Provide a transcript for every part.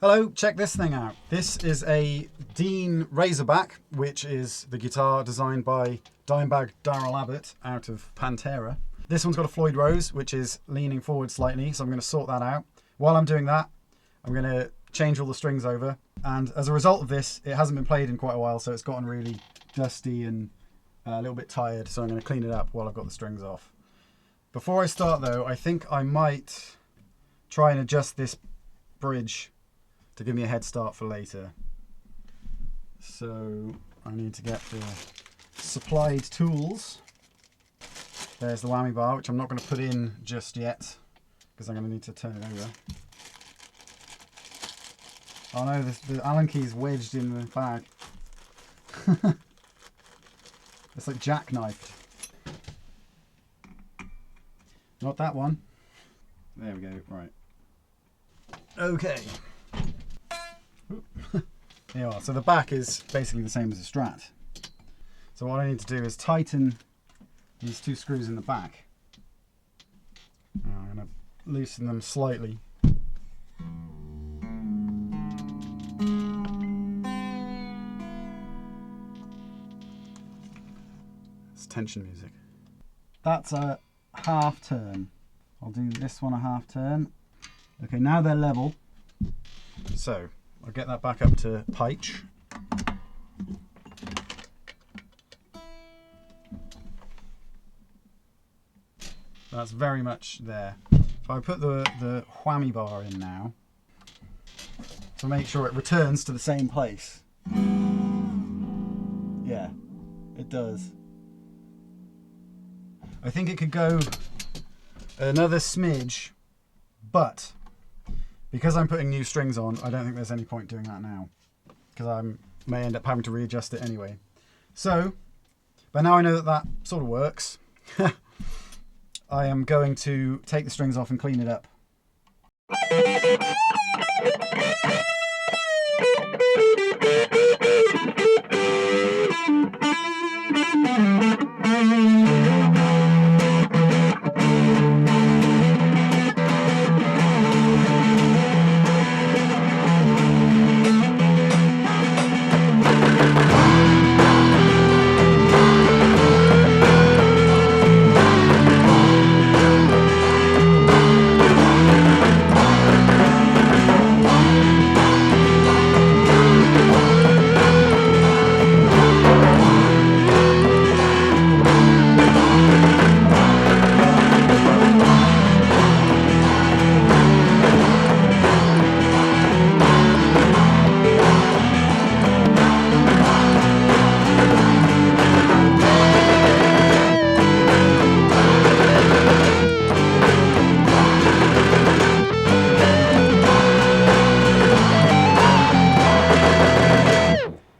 Hello, check this thing out. This is a Dean Razorback, which is the guitar designed by Dimebag Darrel Abbott out of Pantera. This one's got a Floyd Rose, which is leaning forward slightly, so I'm going to sort that out. While I'm doing that, I'm going to change all the strings over, and as a result of this, it hasn't been played in quite a while, so it's gotten really dusty and a little bit tired, so I'm going to clean it up while I've got the strings off. Before I start though, I think I might try and adjust this bridge to give me a head start for later. So I need to get the supplied tools. There's the whammy bar, which I'm not going to put in just yet because I'm going to need to turn it over. Oh no, the Allen key is wedged in the bag. It's like jackknifed. Not that one. There we go, right. Okay. There you are. So the back is basically the same as a Strat. So what I need to do is tighten these two screws in the back. I'm going to loosen them slightly. It's tension music. That's a half turn. I'll do this one a half turn. Okay, now they're level. So I'll get that back up to pitch. That's very much there. So I put the whammy bar in now to make sure it returns to the same place. Yeah, it does. I think it could go another smidge, but because I'm putting new strings on, I don't think there's any point doing that now, because I may end up having to readjust it anyway. So, but now I know that that sort of works, I am going to take the strings off and clean it up.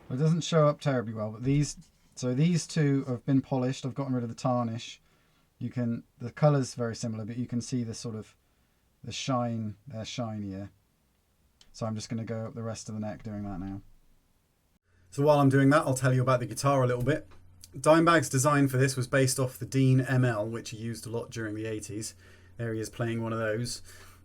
It doesn't show up terribly well, but these two have been polished. I've gotten rid of the tarnish. The colour's very similar, but you can see the sort of the shine. They're shinier. So I'm just going to go up the rest of the neck doing that now. So while I'm doing that, I'll tell you about the guitar a little bit. Dimebag's design for this was based off the Dean ML, which he used a lot during the 80s. There he is playing one of those.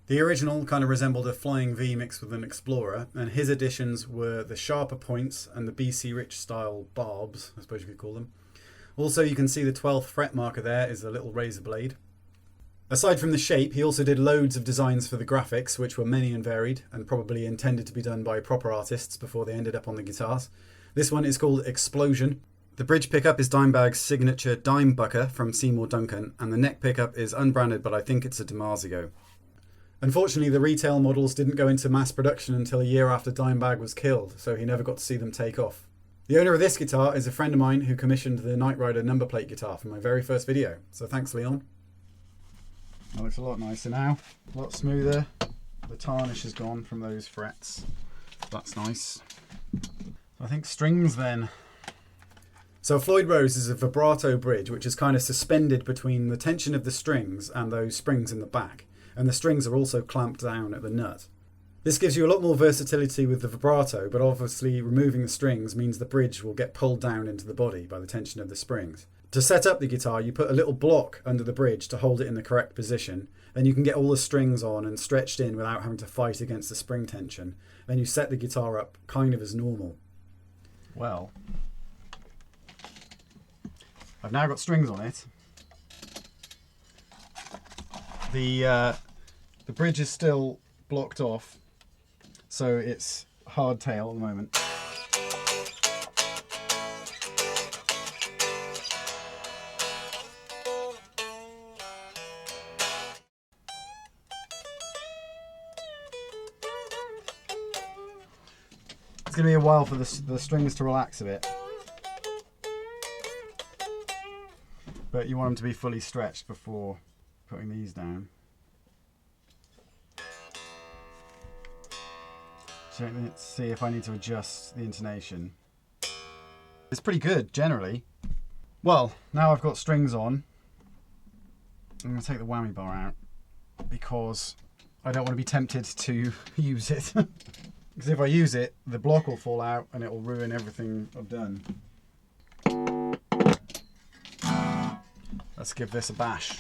The original kind of resembled a Flying V mixed with an Explorer, and his additions were the sharper points and the BC Rich style barbs, I suppose you could call them. Also, you can see the 12th fret marker there is a little razor blade. Aside from the shape, he also did loads of designs for the graphics, which were many and varied, and probably intended to be done by proper artists before they ended up on the guitars. This one is called Explosion. The bridge pickup is Dimebag's signature Dime Bucker from Seymour Duncan, and the neck pickup is unbranded, but I think it's a DiMarzio. Unfortunately, the retail models didn't go into mass production until a year after Dimebag was killed, so he never got to see them take off. The owner of this guitar is a friend of mine who commissioned the Knight Rider number plate guitar for my very first video, so thanks, Leon. That looks a lot nicer now, a lot smoother. The tarnish is gone from those frets. That's nice. So I think strings then. So Floyd Rose is a vibrato bridge which is kind of suspended between the tension of the strings and those springs in the back. And the strings are also clamped down at the nut. This gives you a lot more versatility with the vibrato, but obviously removing the strings means the bridge will get pulled down into the body by the tension of the springs. To set up the guitar, you put a little block under the bridge to hold it in the correct position, then you can get all the strings on and stretched in without having to fight against the spring tension. Then you set the guitar up kind of as normal. Well, I've now got strings on it. The bridge is still blocked off, so it's hardtail at the moment. It's going to be a while for the strings to relax a bit. But you want them to be fully stretched before putting these down. So let's see if I need to adjust the intonation. It's pretty good, generally. Well, now I've got strings on, I'm going to take the whammy bar out because I don't want to be tempted to use it. Because if I use it, the block will fall out and it will ruin everything I've done. Let's give this a bash.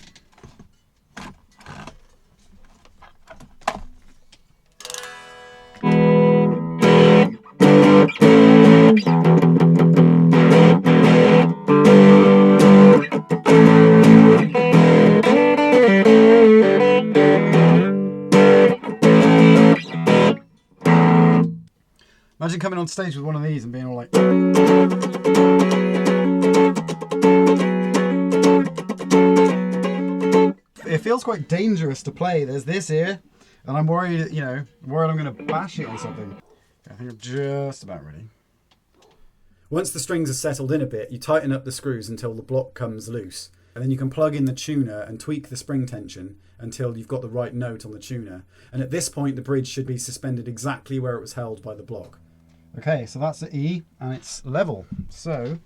Imagine coming on stage with one of these and being all like... It feels quite dangerous to play. There's this here, and I'm worried, you know, I'm going to bash it on something. I think I'm just about ready. Once the strings are settled in a bit, you tighten up the screws until the block comes loose. And then you can plug in the tuner and tweak the spring tension until you've got the right note on the tuner. And at this point, the bridge should be suspended exactly where it was held by the block. Okay, so that's the E, and it's level. So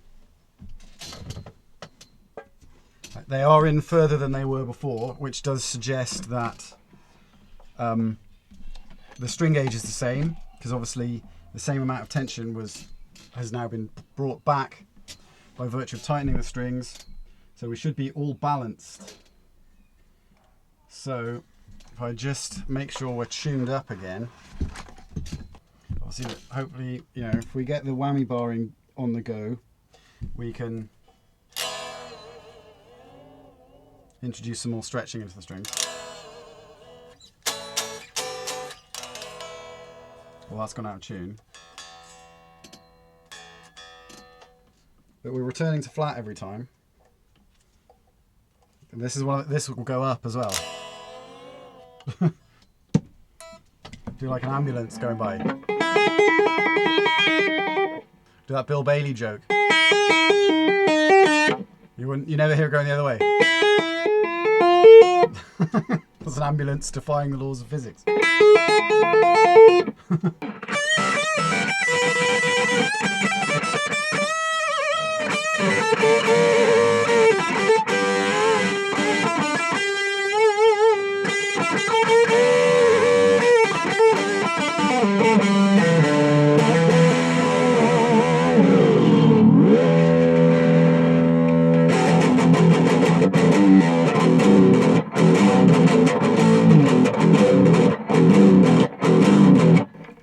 they are in further than they were before, which does suggest that the string gauge is the same, because obviously the same amount of tension has now been brought back by virtue of tightening the strings. So we should be all balanced. So if I just make sure we're tuned up again, I'll see that hopefully, you know, if we get the whammy bar on the go, we can introduce some more stretching into the strings. Well, that's gone out of tune. But we're returning to flat every time. And this will go up as well. Do like an ambulance going by. Do that Bill Bailey joke. You never hear it going the other way. That's an ambulance defying the laws of physics.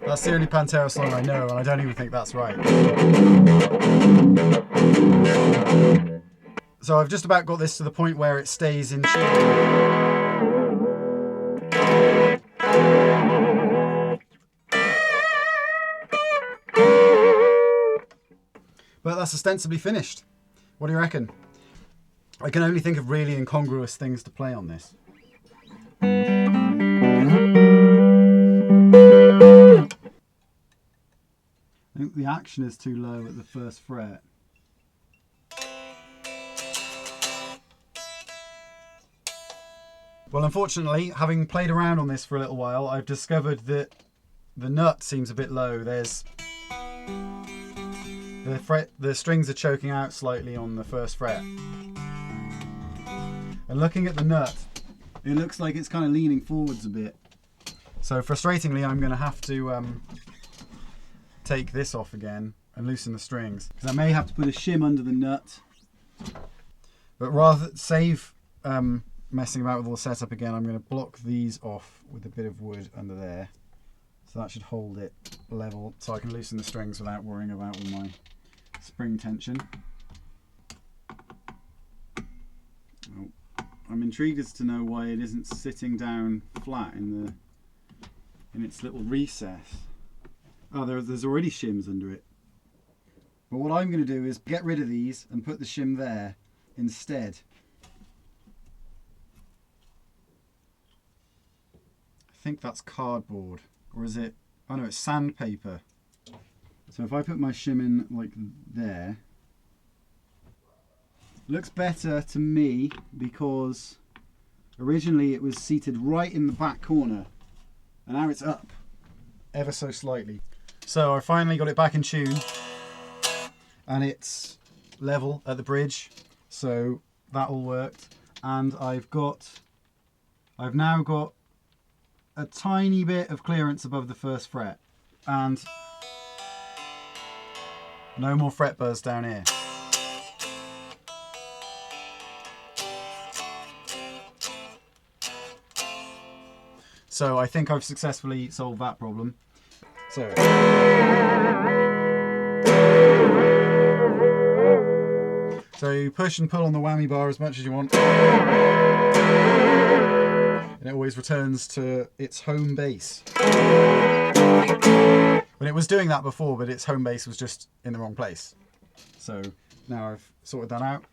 That's the only Pantera song I know, and I don't even think that's right. So I've just about got this to the point where it stays in tune. But that's ostensibly finished. What do you reckon? I can only think of really incongruous things to play on this. I think the action is too low at the first fret. Well, unfortunately, having played around on this for a little while, I've discovered that the nut seems a bit low. There's the strings are choking out slightly on the first fret. And looking at the nut, it looks like it's kind of leaning forwards a bit. So frustratingly, I'm going to have to take this off again and loosen the strings, because I may have to put a shim under the nut. But rather save messing about with all the setup again, I'm going to block these off with a bit of wood under there. So that should hold it level so I can loosen the strings without worrying about all my spring tension. Oh, I'm intrigued as to know why it isn't sitting down flat in its little recess. Oh, there's already shims under it. But what I'm going to do is get rid of these and put the shim there instead. I think that's cardboard, or is it? Oh no, it's sandpaper. So if I put my shim in like there, looks better to me because originally it was seated right in the back corner and now it's up ever so slightly. So I finally got it back in tune and it's level at the bridge, so that all worked. And I've now got a tiny bit of clearance above the first fret and no more fret buzz down here. So I think I've successfully solved that problem. So you push and pull on the whammy bar as much as you want. And it always returns to its home base. When it was doing that before, but its home base was just in the wrong place. So now I've sorted that out.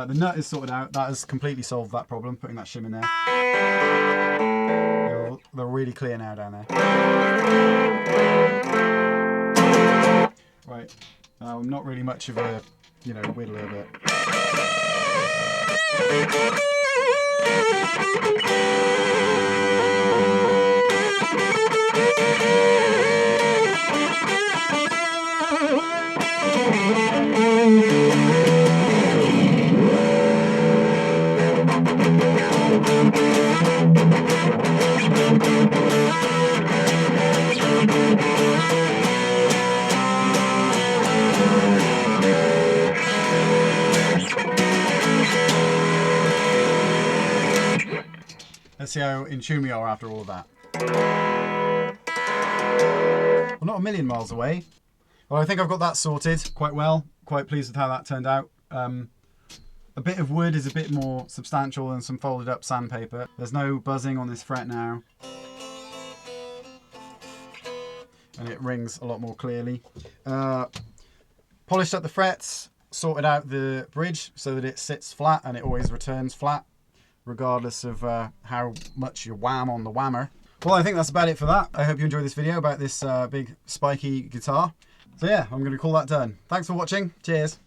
The nut is sorted out. That has completely solved that problem, putting that shim in there. They're really clear now down there. Right, I'm not really much of a, whittler, but... Let's see how in tune we are after all of that. Well, not a million miles away. Well, I think I've got that sorted quite well. Quite pleased with how that turned out. A bit of wood is a bit more substantial than some folded up sandpaper. There's no buzzing on this fret now. And it rings a lot more clearly. Polished up the frets, sorted out the bridge so that it sits flat and it always returns flat, regardless of how much you wham on the whammer. Well, I think that's about it for that. I hope you enjoyed this video about this big spiky guitar. So yeah, I'm going to call that done. Thanks for watching. Cheers.